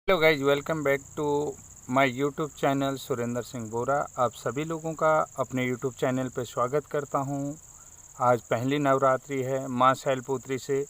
Hello guys, welcome back to my YouTube channel Surendra Singh Bora. आप सभी लोगों का अपने यूट्यूब चैनल पर स्वागत करता हूं। आज पहली नवरात्रि है। मां शैलपुत्री से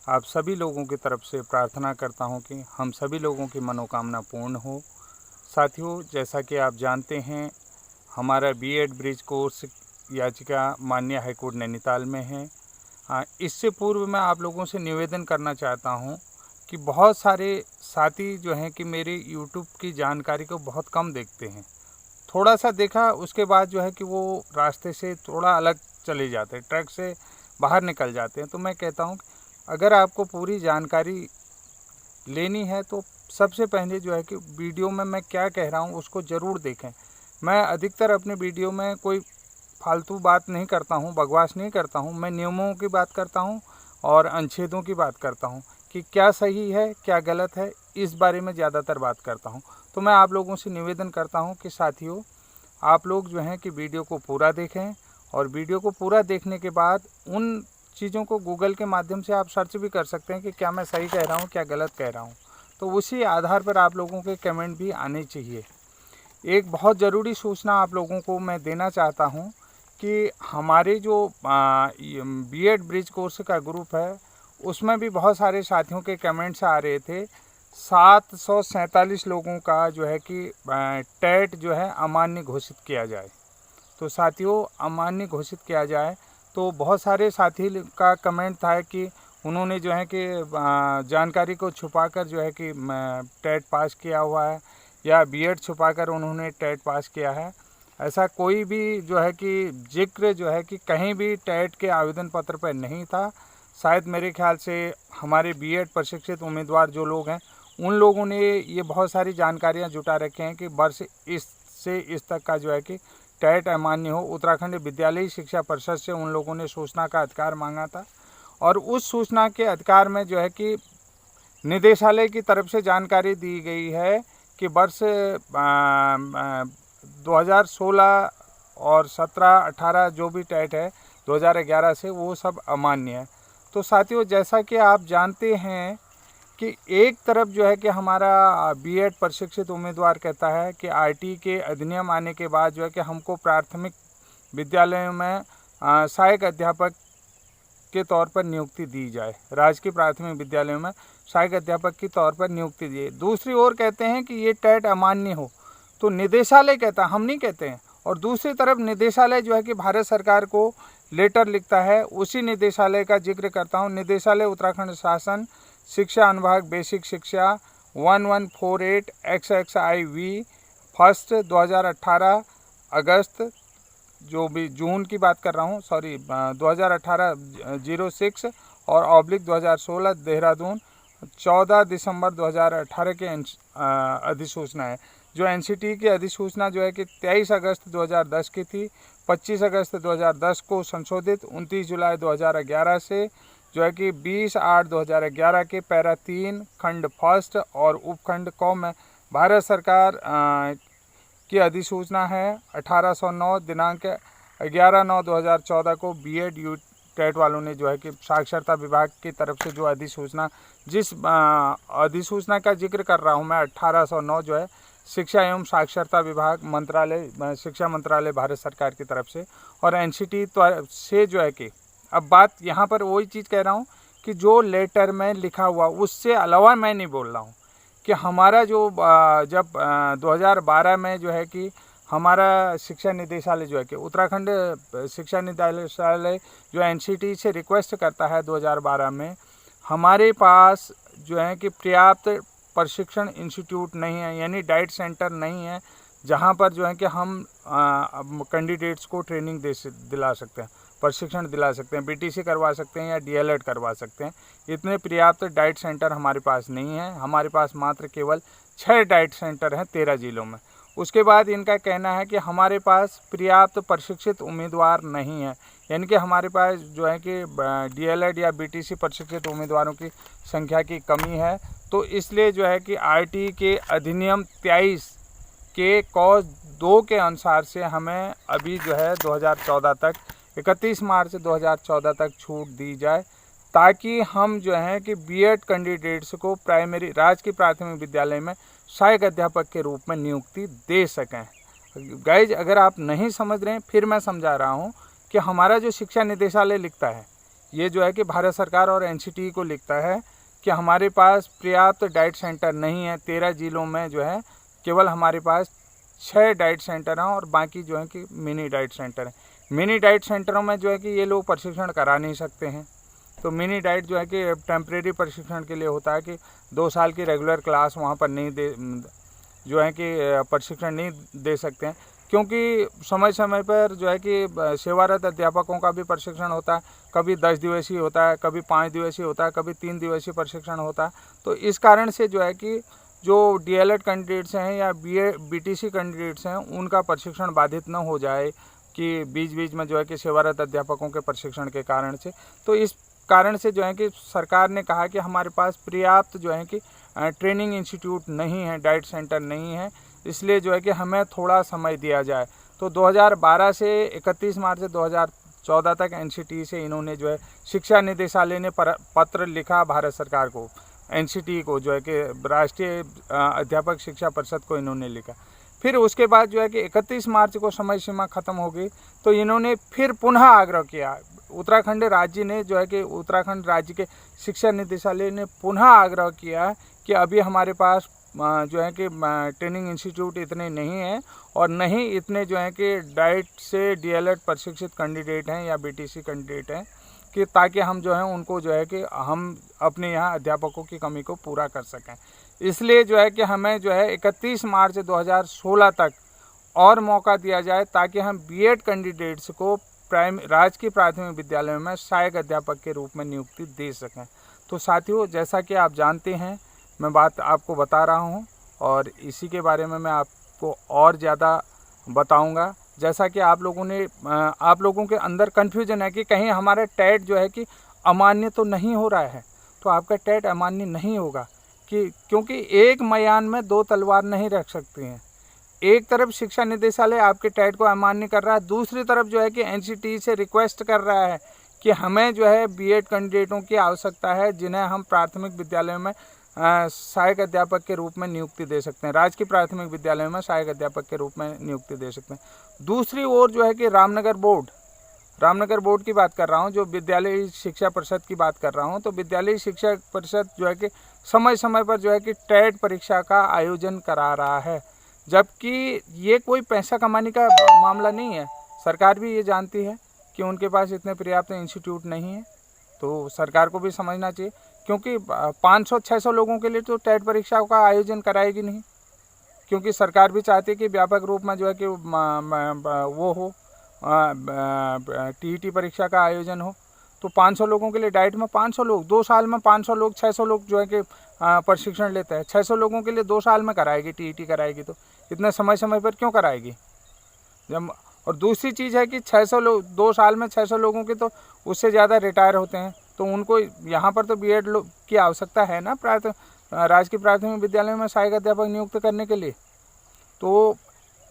आप सभी लोगों की तरफ से प्रार्थना करता हूं कि हम सभी लोगों की मनोकामना पूर्ण हो। साथियों, जैसा कि आप जानते हैं, हमारा बीएड ब्रिज कोर्स याचिका माननीय हाईकोर्ट नैनीताल में है। इससे पूर्व मैं आप लोगों से निवेदन करना चाहता हूं कि बहुत सारे साथी जो हैं कि मेरे यूट्यूब की जानकारी को बहुत कम देखते हैं। थोड़ा सा देखा, उसके बाद जो है कि वो रास्ते से थोड़ा अलग चले जाते हैं, ट्रैक से बाहर निकल जाते हैं। तो मैं कहता हूँ, अगर आपको पूरी जानकारी लेनी है तो सबसे पहले जो है कि वीडियो में मैं क्या कह रहा हूँ उसको ज़रूर देखें। मैं अधिकतर अपने वीडियो में कोई फालतू बात नहीं करता हूँ, बकवास नहीं करता हूँ। मैं नियमों की बात करता हूँ और अनुच्छेदों की बात करता हूँ कि क्या सही है क्या गलत है, इस बारे में ज़्यादातर बात करता हूँ। तो मैं आप लोगों से निवेदन करता हूँ कि साथियों, आप लोग जो हैं कि वीडियो को पूरा देखें, और वीडियो को पूरा देखने के बाद उन चीज़ों को गूगल के माध्यम से आप सर्च भी कर सकते हैं कि क्या मैं सही कह रहा हूँ क्या गलत कह रहा हूँ। तो उसी आधार पर आप लोगों के कमेंट भी आने चाहिए। एक बहुत ज़रूरी सूचना आप लोगों को मैं देना चाहता हूँ कि हमारे जो बीएड ब्रिज कोर्स का ग्रुप है, उसमें भी बहुत सारे साथियों के कमेंट्स आ रहे थे। 747 लोगों का जो है कि टेट जो है अमान्य घोषित किया जाए। तो साथियों, अमान्य घोषित किया जाए। तो बहुत सारे साथी का कमेंट था कि उन्होंने जो है कि जानकारी को छुपाकर जो है कि टेट पास किया हुआ है, या बीएड छुपाकर उन्होंने टेट पास किया है। ऐसा कोई भी जो है कि जिक्र जो है कि कहीं भी टेट के आवेदन पत्र पर नहीं था। शायद मेरे ख्याल से हमारे बीएड प्रशिक्षित उम्मीदवार जो लोग हैं, उन लोगों ने ये बहुत सारी जानकारियां जुटा रखे हैं कि वर्ष इस से इस तक का जो है कि टेट अमान्य हो। उत्तराखंड विद्यालयी शिक्षा परिषद से उन लोगों ने सूचना का अधिकार मांगा था, और उस सूचना के अधिकार में जो है कि निदेशालय की तरफ से जानकारी दी गई है कि वर्ष 2016 और 17-18 जो भी टेट है 2011 से, वो सब अमान्य है। तो साथियों, जैसा कि आप जानते हैं कि एक तरफ जो है कि हमारा बीएड प्रशिक्षित उम्मीदवार कहता है कि आरटी के अधिनियम आने के बाद जो है कि हमको प्राथमिक विद्यालयों में सहायक अध्यापक के तौर पर नियुक्ति दी जाए, राजकीय प्राथमिक विद्यालयों में सहायक अध्यापक के तौर पर नियुक्ति दी। दूसरी ओर कहते हैं कि ये टेट अमान्य हो। तो निदेशालय कहता, हम नहीं कहते हैं। और दूसरी तरफ निदेशालय जो है कि भारत सरकार को लेटर लिखता है। उसी निदेशालय का जिक्र करता हूँ। निदेशालय उत्तराखंड शासन शिक्षा अनुभाग बेसिक शिक्षा 1148 XXIV 1 2018 अगस्त, जो भी जून की बात कर रहा हूँ, सॉरी 2018 06 और ऑब्लिक 2016 देहरादून 14 दिसंबर 2018 के अधिसूचना है। जो एनसीटी की अधिसूचना जो है कि 23 अगस्त 2010 की थी। 25 अगस्त 2010 को संशोधित 29 जुलाई 2011 से जो है कि 20/8/2011 के पैरा 3 खंड फर्स्ट और उपखंड क में भारत सरकार की अधिसूचना है 1809 दिनांक 11/9/2014 को बीएड टेट वालों ने जो है कि साक्षरता विभाग की तरफ से जो अधिसूचना, जिस अधिसूचना का जिक्र कर रहा हूं मैं 1809, जो है शिक्षा एवं साक्षरता विभाग मंत्रालय, शिक्षा मंत्रालय भारत सरकार की तरफ से, और एनसीटी से जो है कि अब बात यहाँ पर वही चीज़ कह रहा हूँ कि जो लेटर में लिखा हुआ उससे अलावा मैं नहीं बोल रहा हूँ कि हमारा जो जब 2012 में जो है कि हमारा शिक्षा निदेशालय जो है कि उत्तराखंड शिक्षा निदेशालय जो एनसीटी से रिक्वेस्ट करता है 2012 में, हमारे पास जो है कि पर्याप्त प्रशिक्षण इंस्टीट्यूट नहीं है, यानी डाइट सेंटर नहीं है, जहां पर जो है कि हम कैंडिडेट्स को ट्रेनिंग दिला सकते हैं, प्रशिक्षण दिला सकते हैं, बीटीसी करवा सकते हैं या डीएलएड करवा सकते हैं। इतने पर्याप्त डाइट सेंटर हमारे पास नहीं है। हमारे पास मात्र केवल 6 डाइट सेंटर हैं 13 जिलों में। उसके बाद इनका कहना है कि हमारे पास पर्याप्त प्रशिक्षित उम्मीदवार नहीं है, यानी कि हमारे पास जो है कि डीएलएड या बीटीसी प्रशिक्षित उम्मीदवारों की संख्या की कमी है। तो इसलिए जो है कि आरटी के अधिनियम 23 के कॉज 2 के अनुसार से हमें अभी जो है 2014 तक 31 मार्च 2014 तक छूट दी जाए। ताकि हम जो है कि बीएड कैंडिडेट्स को प्राइमरी राजकीय प्राथमिक विद्यालय में सहायक अध्यापक के रूप में नियुक्ति दे सकें। गाइज, अगर आप नहीं समझ रहे हैं फिर मैं समझा रहा हूँ कि हमारा जो शिक्षा निदेशालय लिखता है, ये जो है कि भारत सरकार और एनसीटी को लिखता है कि हमारे पास पर्याप्त डाइट सेंटर नहीं है। 13 जिलों में जो है केवल हमारे पास 6 डाइट सेंटर हैं और बाकी जो है कि मिनी डाइट सेंटर हैं। मिनी डाइट सेंटरों में जो है कि ये लोग प्रशिक्षण करा नहीं सकते हैं। तो मिनी डाइट जो है कि टेम्परेरी प्रशिक्षण के लिए होता है कि 2 साल की रेगुलर क्लास वहाँ पर नहीं दे जो है कि प्रशिक्षण नहीं दे सकते हैं, क्योंकि समय समय पर जो है कि सेवारत अध्यापकों का भी प्रशिक्षण होता है। कभी 10 दिवसीय होता है, कभी 5 दिवसीय होता है, कभी 3 दिवसीय प्रशिक्षण होता है। तो इस कारण से जो है कि जो डीएलएड कैंडिडेट्स हैं या बीटीसी कैंडिडेट्स हैं, उनका प्रशिक्षण बाधित न हो जाए कि बीच बीच में जो है कि सेवारत अध्यापकों के प्रशिक्षण के कारण से। तो इस कारण से जो है कि सरकार ने कहा कि हमारे पास पर्याप्त जो है कि ट्रेनिंग इंस्टीट्यूट नहीं है, डाइट सेंटर नहीं है, इसलिए जो है कि हमें थोड़ा समय दिया जाए। तो 2012 से 31 मार्च 2014 तक एनसीटी से इन्होंने जो है शिक्षा निदेशालय ने पत्र लिखा भारत सरकार को, एनसीटी को जो है कि राष्ट्रीय अध्यापक शिक्षा परिषद को इन्होंने लिखा। फिर उसके बाद जो है कि 31 मार्च को समय सीमा ख़त्म हो गई, तो इन्होंने फिर पुनः आग्रह किया। उत्तराखंड राज्य ने जो है कि उत्तराखंड राज्य के शिक्षा निदेशालय ने पुनः आग्रह किया कि अभी हमारे पास जो है कि ट्रेनिंग इंस्टीट्यूट इतने नहीं हैं और नहीं इतने जो है कि डाइट से डीएलएड प्रशिक्षित कैंडिडेट हैं या बीटीसी कैंडिडेट हैं, कि ताकि हम जो है उनको जो है कि हम अपने यहाँ अध्यापकों की कमी को पूरा कर सकें। इसलिए जो है कि हमें जो है 31 मार्च 2016 तक और मौका दिया जाए ताकि हम बीएड कैंडिडेट्स को राजकीय प्राथमिक विद्यालय में सहायक अध्यापक के रूप में नियुक्ति दे सकें। तो साथियों, जैसा कि आप जानते हैं, मैं बात आपको बता रहा हूं और इसी के बारे में मैं आपको और ज़्यादा बताऊंगा। जैसा कि आप लोगों के अंदर कन्फ्यूजन है कि कहीं हमारा टेट जो है कि अमान्य तो नहीं हो रहा है। तो आपका टेट अमान्य नहीं होगा, क्योंकि एक मयान में 2 तलवार नहीं रख सकती हैं। एक तरफ शिक्षा निदेशालय आपके टेट को अमान्य कर रहा है, दूसरी तरफ जो है कि एनसीटी से रिक्वेस्ट कर रहा है कि हमें जो है बीएड कैंडिडेटों की आवश्यकता है जिन्हें हम प्राथमिक विद्यालयों में सहायक अध्यापक के रूप में नियुक्ति दे सकते हैं, राजकीय प्राथमिक विद्यालयों में सहायक अध्यापक के रूप में नियुक्ति दे सकते हैं। दूसरी ओर जो है कि रामनगर बोर्ड की बात कर रहा हूँ, जो विद्यालय शिक्षा परिषद की बात कर रहा हूँ। तो विद्यालय शिक्षा परिषद जो है कि समय समय पर जो है कि टेट परीक्षा का आयोजन करा रहा है, जबकि ये कोई पैसा कमाने का मामला नहीं है। सरकार भी ये जानती है कि उनके पास इतने पर्याप्त इंस्टीट्यूट नहीं है, तो सरकार को भी समझना चाहिए, क्योंकि 500-600 लोगों के लिए तो टेट परीक्षा का आयोजन कराएगी नहीं, क्योंकि सरकार भी चाहती है कि व्यापक रूप में जो है कि वो हो टीईटी परीक्षा का आयोजन हो। तो 500 लोगों के लिए डाइट में 500 लोग 2 साल में 500 लोग 600 लोग जो है कि प्रशिक्षण लेते हैं। 600 लोगों के लिए 2 साल में कराएगी, टीईटी कराएगी, तो इतने समय समय पर क्यों कराएगी जब। और दूसरी चीज़ है कि 600 लोग 2 साल में 600 लोगों के तो उससे ज़्यादा रिटायर होते हैं, तो उनको यहाँ पर तो बीएड की आवश्यकता है ना राजकीय प्राथमिक विद्यालय में सहायक अध्यापक नियुक्त करने के लिए। तो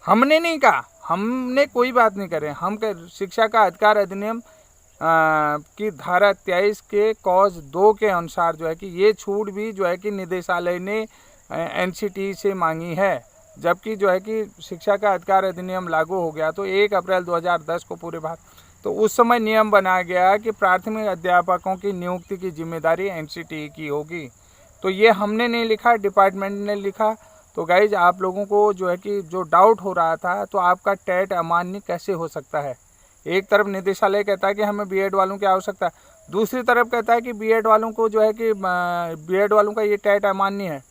हमने नहीं कहा, हमने कोई बात नहीं करे, हम शिक्षा का अधिकार अधिनियम की धारा 23 के कॉज 2 के अनुसार जो है कि ये छूट भी जो है कि निदेशालय ने एनसीटी से मांगी है, जबकि जो है कि शिक्षा का अधिकार अधिनियम लागू हो गया तो 1 अप्रैल 2010 को पूरे भारत, तो उस समय नियम बनाया गया कि प्राथमिक अध्यापकों की नियुक्ति की जिम्मेदारी एनसीटी की होगी। तो ये हमने नहीं लिखा, डिपार्टमेंट ने लिखा। तो गाइज, आप लोगों को जो है कि जो डाउट हो रहा था, तो आपका टेट अमान्य कैसे हो सकता है। एक तरफ निदेशालय कहता है कि हमें बीएड वालों की आवश्यकता है, दूसरी तरफ कहता है कि बीएड वालों को जो है कि बीएड वालों का ये टेट अमान्य है।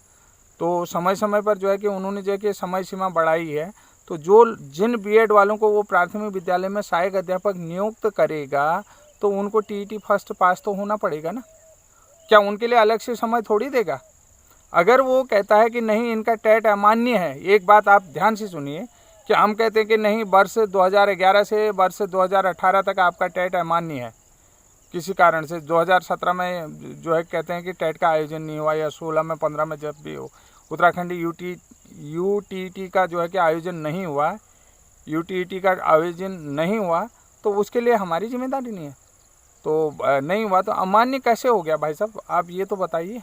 तो समय समय पर जो है कि उन्होंने जो है कि समय सीमा बढ़ाई है, तो जिन बीएड वालों को वो प्राथमिक विद्यालय में सहायक अध्यापक नियुक्त करेगा, तो उनको टीईटी फर्स्ट पास तो होना पड़ेगा ना। क्या उनके लिए अलग से समय थोड़ी देगा। अगर वो कहता है कि नहीं इनका टेट अमान्य है, एक बात आप ध्यान से सुनिए कि हम कहते हैं कि नहीं वर्ष 2011 से वर्ष 2018 तक आपका टेट अमान्य है, किसी कारण से 2017 में जो है कहते हैं कि टेट का आयोजन नहीं हुआ, या 16 में 15 में जब भी हो उत्तराखंड यूटीटी का जो है कि आयोजन नहीं हुआ, तो उसके लिए हमारी जिम्मेदारी नहीं है। तो नहीं हुआ तो अमान्य कैसे हो गया भाई साहब, आप ये तो बताइए।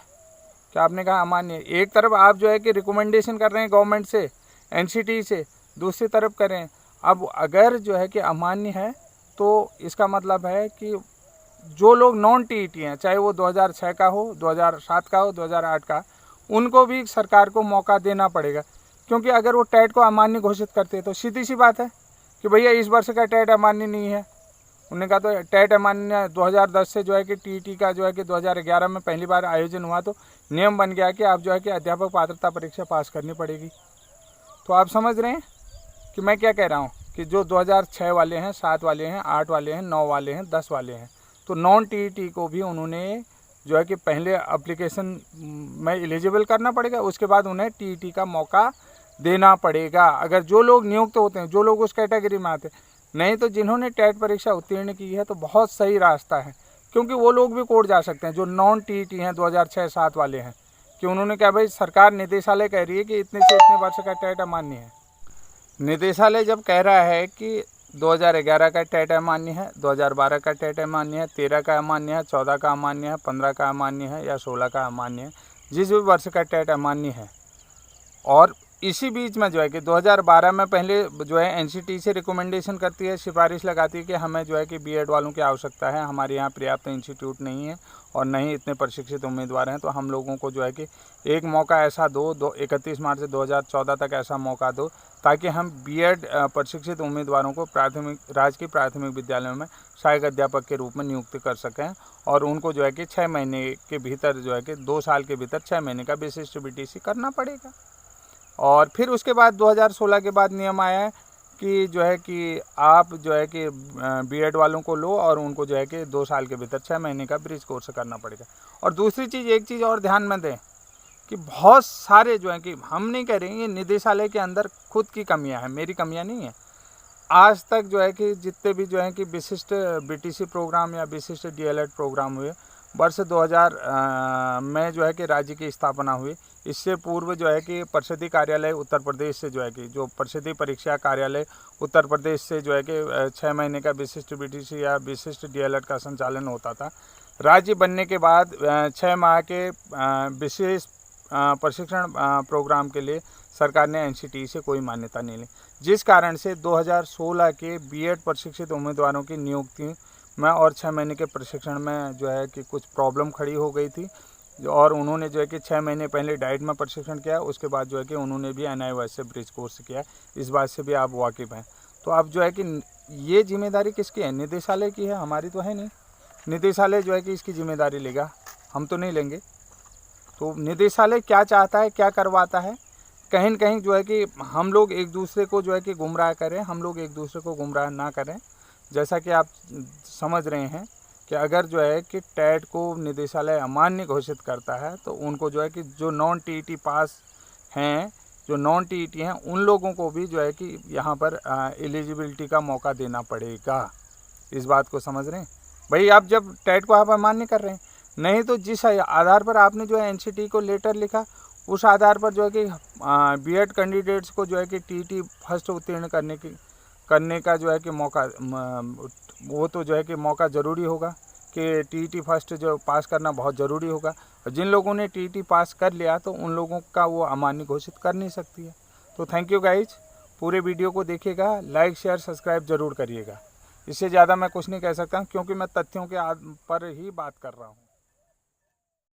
क्या आपने कहा अमान्य, एक तरफ आप जो है कि रिकमेंडेशन कर रहे हैं गवर्नमेंट से, एनसीटी से, दूसरी तरफ करें। अब अगर जो है कि अमान्य है तो इसका मतलब है कि जो लोग नॉन टीईटी हैं, चाहे वो 2006 का हो, 2007 का हो, 2008 का, उनको भी सरकार को मौका देना पड़ेगा। क्योंकि अगर वो टेट को अमान्य घोषित करते तो सीधी सी बात है कि भैया इस वर्ष का टेट अमान्य नहीं है। उन्होंने कहा तो टेट अमान्य 2010 से जो है कि टीईटी का जो है कि 2011 में पहली बार आयोजन हुआ तो नियम बन गया कि आप जो है कि अध्यापक पात्रता परीक्षा पास करनी पड़ेगी। तो आप समझ रहे हैं कि मैं क्या कह रहा हूँ कि जो 2006 वाले हैं, 7 वाले हैं, 8 वाले हैं, 9 वाले हैं, 10 वाले हैं, तो नॉन टीईटी को भी उन्होंने जो है कि पहले एप्लीकेशन में एलिजिबल करना पड़ेगा, उसके बाद उन्हें टीईटी का मौका देना पड़ेगा अगर जो लोग नियुक्त होते हैं, जो लोग उस कैटेगरी में आते हैं। नहीं तो जिन्होंने टेट परीक्षा उत्तीर्ण की है तो बहुत सही रास्ता है, क्योंकि वो लोग भी कोर्ट जा सकते हैं जो नॉन टीईटी हैं, 2006-7 वाले हैं, कि उन्होंने क्या भाई सरकार निदेशालय कह रही है कि इतने से इतने वर्ष का टेट अमान्य है। निदेशालय जब कह रहा है कि 2011 का टेट अमान्य है, 2012 का टेट अमान्य है, 13 का अमान्य है, 14 का अमान्य है, 15 का अमान्य है या 16 का अमान्य है, जिस भी वर्ष का टेट अमान्य है, और इसी बीच में जो है कि 2012 में पहले जो है एनसीटी से रिकमेंडेशन करती है, सिफारिश लगाती है कि हमें जो है कि बीएड वालों की आवश्यकता है, हमारे यहाँ पर्याप्त इंस्टीट्यूट नहीं है और नहीं इतने प्रशिक्षित उम्मीदवार हैं, तो हम लोगों को जो है कि एक मौका ऐसा दो 31 मार्च 2014 तक ऐसा मौका दो ताकि हम बीएड प्रशिक्षित उम्मीदवारों को राजकीय प्राथमिक विद्यालयों में सहायक अध्यापक के रूप में नियुक्त कर सकें और उनको जो है कि 6 महीने के भीतर जो है कि 2 साल के भीतर 6 महीने का विशिष्ट बीटीसी करना पड़ेगा। और फिर उसके बाद 2016 के बाद नियम आया है कि जो है कि आप जो है कि बीएड वालों को लो और उनको जो है कि 2 साल के भीतर 6 महीने का ब्रिज कोर्स करना पड़ेगा। और दूसरी चीज़, एक चीज़ और ध्यान में दें कि बहुत सारे जो है कि हम नहीं कह रहे हैं, ये निदेशालय के अंदर खुद की कमियां हैं, मेरी कमियां नहीं है। आज तक जो है कि जितने भी जो है कि विशिष्ट बीटीसी प्रोग्राम या विशिष्ट डीएलएड प्रोग्राम हुए, वर्ष 2000 में जो है कि राज्य की स्थापना हुई। इससे पूर्व जो है कि परिषदीय कार्यालय उत्तर प्रदेश से जो है कि जो परिषदीय परीक्षा कार्यालय उत्तर प्रदेश से जो है कि 6 महीने का विशिष्ट बीटीसी या विशिष्ट डीएलएड का संचालन होता था। राज्य बनने के बाद 6 माह के विशेष प्रशिक्षण प्रोग्राम के लिए सरकार ने एनसीटी से कोई मान्यता नहीं ली, जिस कारण से 2016 के बीएड प्रशिक्षित उम्मीदवारों की नियुक्ति में और 6 महीने के प्रशिक्षण में जो है कि कुछ प्रॉब्लम खड़ी हो गई थी और उन्होंने जो है कि 6 महीने पहले डाइट में प्रशिक्षण किया, उसके बाद जो है कि उन्होंने भी एनआईओएस से ब्रिज कोर्स किया। इस बात से भी आप वाकिफ़ हैं। तो अब जो है कि ये जिम्मेदारी किसकी है? निदेशालय की है, हमारी तो है नहीं। निदेशालय जो है कि इसकी जिम्मेदारी लेगा, हम तो नहीं लेंगे। तो निदेशालय क्या चाहता है, क्या करवाता है? कहीं न कहीं जो है कि हम लोग एक दूसरे को जो है कि गुमराह करें, हम लोग एक दूसरे को गुमराह ना करें। जैसा कि आप समझ रहे हैं कि अगर जो है कि टेट को निदेशालय अमान्य घोषित करता है तो उनको जो है कि जो नॉन टीईटी पास हैं, जो नॉन टीईटी हैं, उन लोगों को भी जो है कि यहाँ पर एलिजिबिलिटी का मौका देना पड़ेगा। इस बात को समझ रहे हैं भाई? आप जब टेट को आप अमान्य कर रहे हैं, नहीं तो जिस आधार पर आपने जो है एनसीटी को लेटर लिखा, उस आधार पर जो है कि बीएड कैंडिडेट्स को जो है कि टीईटी फर्स्ट उत्तीर्ण करने का जो है कि मौका, वो तो जो है कि मौका ज़रूरी होगा कि टीईटी फर्स्ट जो पास करना बहुत ज़रूरी होगा। और जिन लोगों ने टीईटी पास कर लिया तो उन लोगों का वो अमान्य घोषित कर नहीं सकती है। तो थैंक यू गाइज, पूरे वीडियो को देखिएगा, लाइक शेयर सब्सक्राइब ज़रूर करिएगा। इससे ज़्यादा मैं कुछ नहीं कह सकता क्योंकि मैं तथ्यों के पर ही बात कर रहा हूँ।